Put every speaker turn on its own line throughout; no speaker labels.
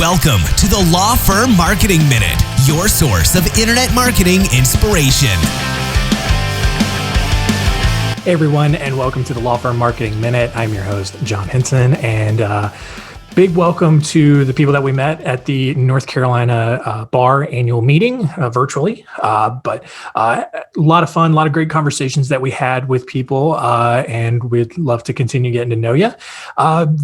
Welcome to the Law Firm Marketing Minute, your source of internet marketing inspiration.
Hey everyone, and welcome to the Law Firm Marketing Minute. I'm your host, John Henson, and big welcome to the people that we met at the North Carolina bar annual meeting virtually. But a lot of fun, a lot of great conversations that we had with people, and we'd love to continue getting to know you.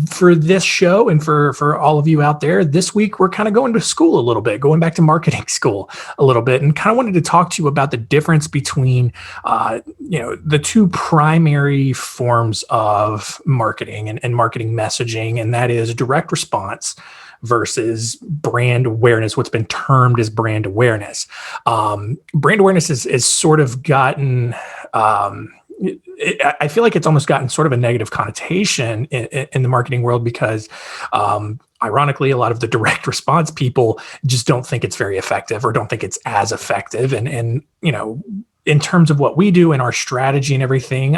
For this show and for all of you out there, this week we're kind of going to school a little bit, going back to marketing school a little bit, and kind of wanted to talk to you about the difference between the two primary forms of marketing and marketing messaging, and that is direct response versus brand awareness, what's been termed as brand awareness. Brand awareness is sort of gotten, I feel like it's almost gotten sort of a negative connotation in the marketing world because ironically, a lot of the direct response people just don't think it's very effective or don't think it's as effective. And in terms of what we do and our strategy and everything,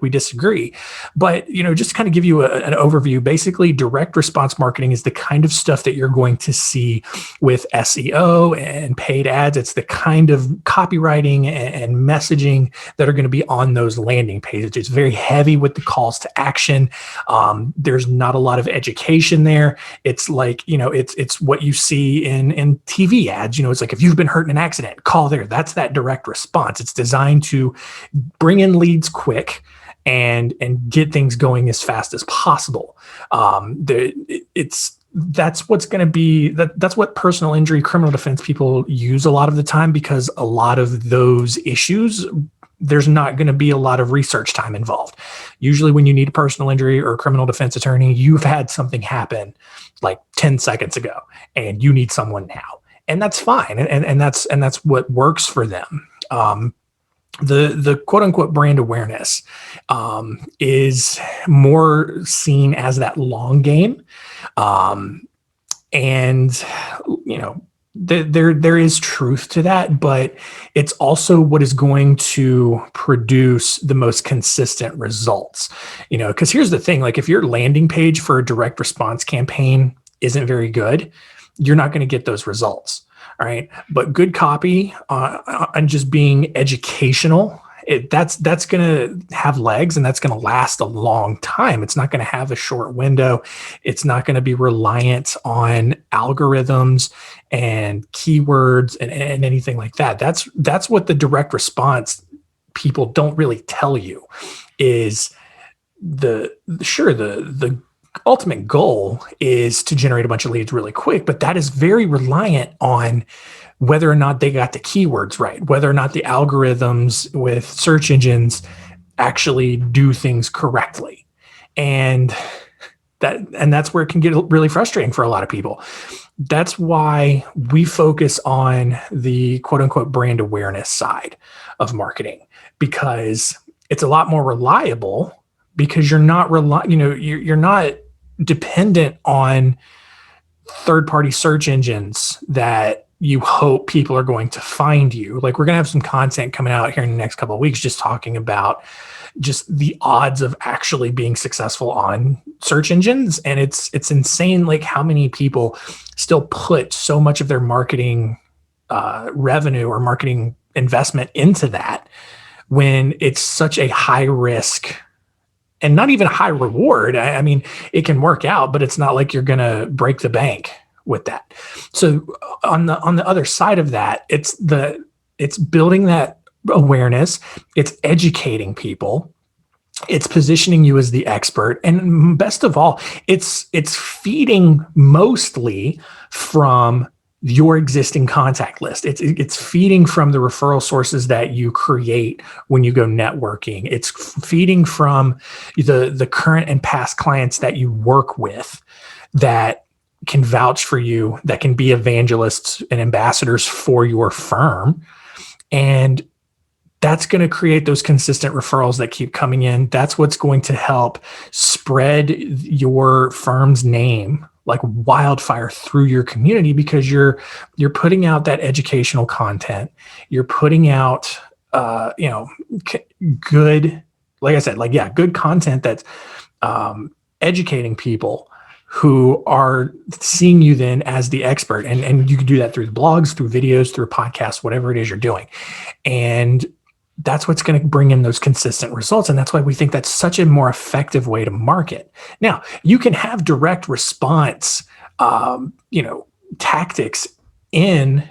we disagree. But, just to kind of give you an overview, basically direct response marketing is the kind of stuff that you're going to see with SEO and paid ads. It's the kind of copywriting and messaging that are going to be on those landing pages. It's very heavy with the calls to action. There's not a lot of education there. It's like, it's what you see in TV ads. It's like, if you've been hurt in an accident, call there. That's that direct response. It's designed to bring in leads quick and get things going as fast as possible. That's what's going to be that's what personal injury, criminal defense people use a lot of the time, because a lot of those issues, there's not going to be a lot of research time involved. Usually when you need a personal injury or a criminal defense attorney, you've had something happen like 10 seconds ago and you need someone now. And that's fine. And that's what works for them. The quote unquote brand awareness is more seen as that long game. There is truth to that, but it's also what is going to produce the most consistent results. Because here's the thing, like if your landing page for a direct response campaign isn't very good, you're not going to get those results. All right. But good copy and just being educational, that's going to have legs and that's going to last a long time. It's not going to have a short window. It's not going to be reliant on algorithms and keywords and anything like that. That's what the direct response people don't really tell you is the ultimate goal is to generate a bunch of leads really quick, but that is very reliant on whether or not they got the keywords right, whether or not the algorithms with search engines actually do things correctly. And that's where it can get really frustrating for a lot of people. That's why we focus on the quote unquote brand awareness side of marketing, because it's a lot more reliable. Because you're not you're not dependent on third-party search engines that you hope people are going to find you. Like, we're going to have some content coming out here in the next couple of weeks, just talking about just the odds of actually being successful on search engines. And it's insane, like how many people still put so much of their marketing revenue or marketing investment into that when it's such a high risk and not even a high reward. I mean, it can work out, but it's not like you're going to break the bank with that. So on the other side of that, it's building that awareness, it's educating people, it's positioning you as the expert, and best of all, it's feeding mostly from your existing contact list. It's feeding from the referral sources that you create when you go networking. It's feeding from the current and past clients that you work with that can vouch for you, that can be evangelists and ambassadors for your firm. And that's going to create those consistent referrals that keep coming in. That's what's going to help spread your firm's name like wildfire through your community, because you're putting out that educational content. You're putting out, good, like I said, good content that's educating people who are seeing you then as the expert. And you can do that through the blogs, through videos, through podcasts, whatever it is you're doing. And that's what's going to bring in those consistent results. And that's why we think that's such a more effective way to market. Now, you can have direct response, tactics in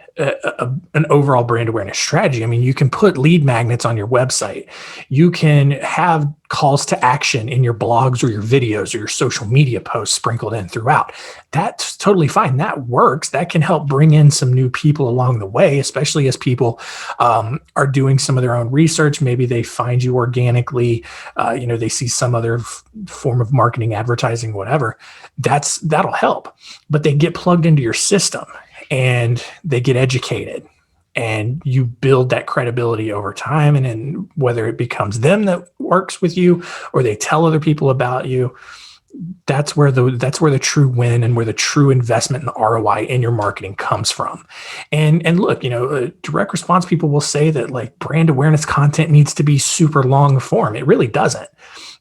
an overall brand awareness strategy. I mean, you can put lead magnets on your website. You can have calls to action in your blogs or your videos or your social media posts sprinkled in throughout. That's totally fine. That works. That can help bring in some new people along the way, especially as people are doing some of their own research. Maybe they find you organically. They see some other form of marketing, advertising, whatever. That'll help. But they get plugged into your system and they get educated, and you build that credibility over time. And then whether it becomes them that works with you or they tell other people about you, that's where the true win and where the true investment and ROI in your marketing comes from. And look, direct response people will say that like brand awareness content needs to be super long form. It really doesn't.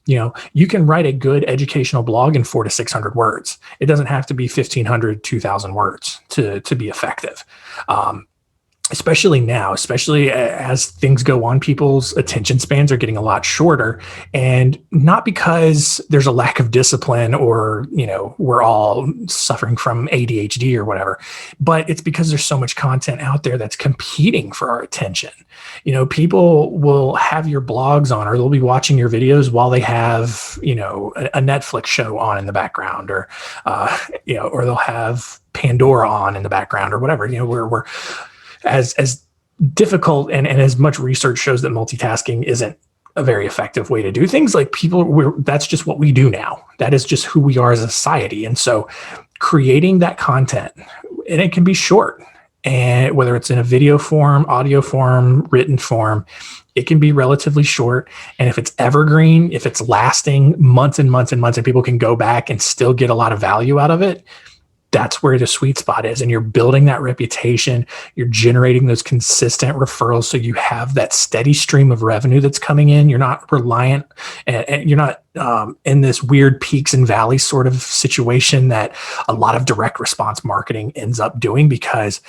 You can write a good educational blog in 400 to 600 words. It doesn't have to be 1,500, 2,000 words to be effective. Especially now, especially as things go on, people's attention spans are getting a lot shorter, and not because there's a lack of discipline or, we're all suffering from ADHD or whatever, but it's because there's so much content out there that's competing for our attention. People will have your blogs on, or they'll be watching your videos while they have, a Netflix show on in the background, or they'll have Pandora on in the background or whatever. We're as difficult and as much research shows that multitasking isn't a very effective way to do things. Like that's just what we do now. That is just who we are as a society. And so creating that content, and it can be short, and whether it's in a video form, audio form, written form, it can be relatively short. And if it's evergreen, if it's lasting months and months and months, and people can go back and still get a lot of value out of it, that's where the sweet spot is. And you're building that reputation. You're generating those consistent referrals. So you have that steady stream of revenue that's coming in. You're not reliant, and you're not in this weird peaks and valleys sort of situation that a lot of direct response marketing ends up doing, because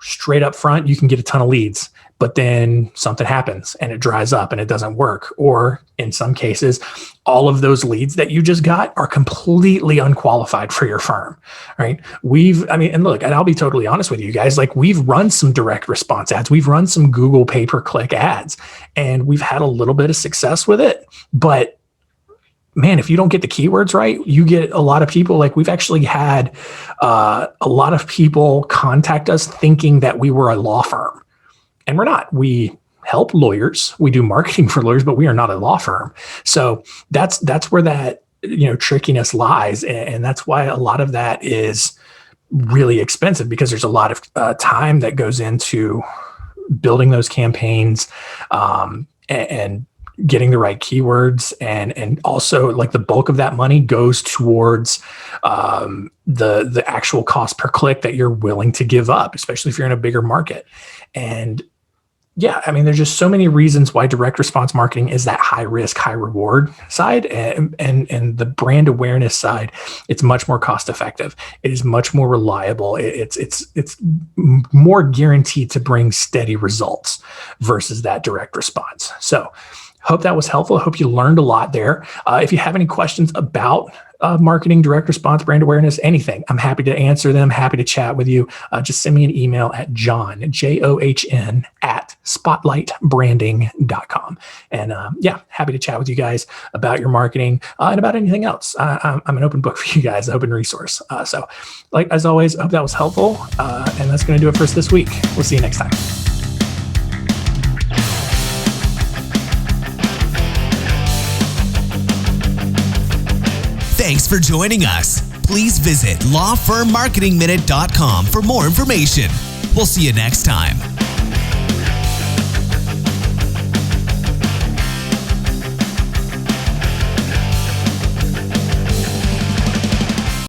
straight up front, you can get a ton of leads, but then something happens and it dries up and it doesn't work. Or in some cases, all of those leads that you just got are completely unqualified for your firm, right? And look, and I'll be totally honest with you guys, like we've run some direct response ads. We've run some Google pay-per-click ads, and we've had a little bit of success with it. But man, if you don't get the keywords right, you get a lot of people. Like we've actually had a lot of people contact us thinking that we were a law firm. And we're not. We help lawyers. We do marketing for lawyers, but we are not a law firm. So that's where that trickiness lies, and that's why a lot of that is really expensive, because there's a lot of time that goes into building those campaigns and getting the right keywords, and also like the bulk of that money goes towards the actual cost per click that you're willing to give up, especially if you're in a bigger market. And there's just so many reasons why direct response marketing is that high risk, high reward side, and the brand awareness side. It's much more cost effective. It is much more reliable. It's more guaranteed to bring steady results versus that direct response. So hope that was helpful. I hope you learned a lot there. If you have any questions about marketing, direct response, brand awareness, anything, I'm happy to answer them, happy to chat with you. Just send me an email at John, JOHN, @spotlightbranding.com. And happy to chat with you guys about your marketing and about anything else. I'm an open book for you guys, open resource. So like, as always, I hope that was helpful. And that's going to do it for us this week. We'll see you next time.
Thanks for joining us. Please visit lawfirmmarketingminute.com for more information. We'll see you next time.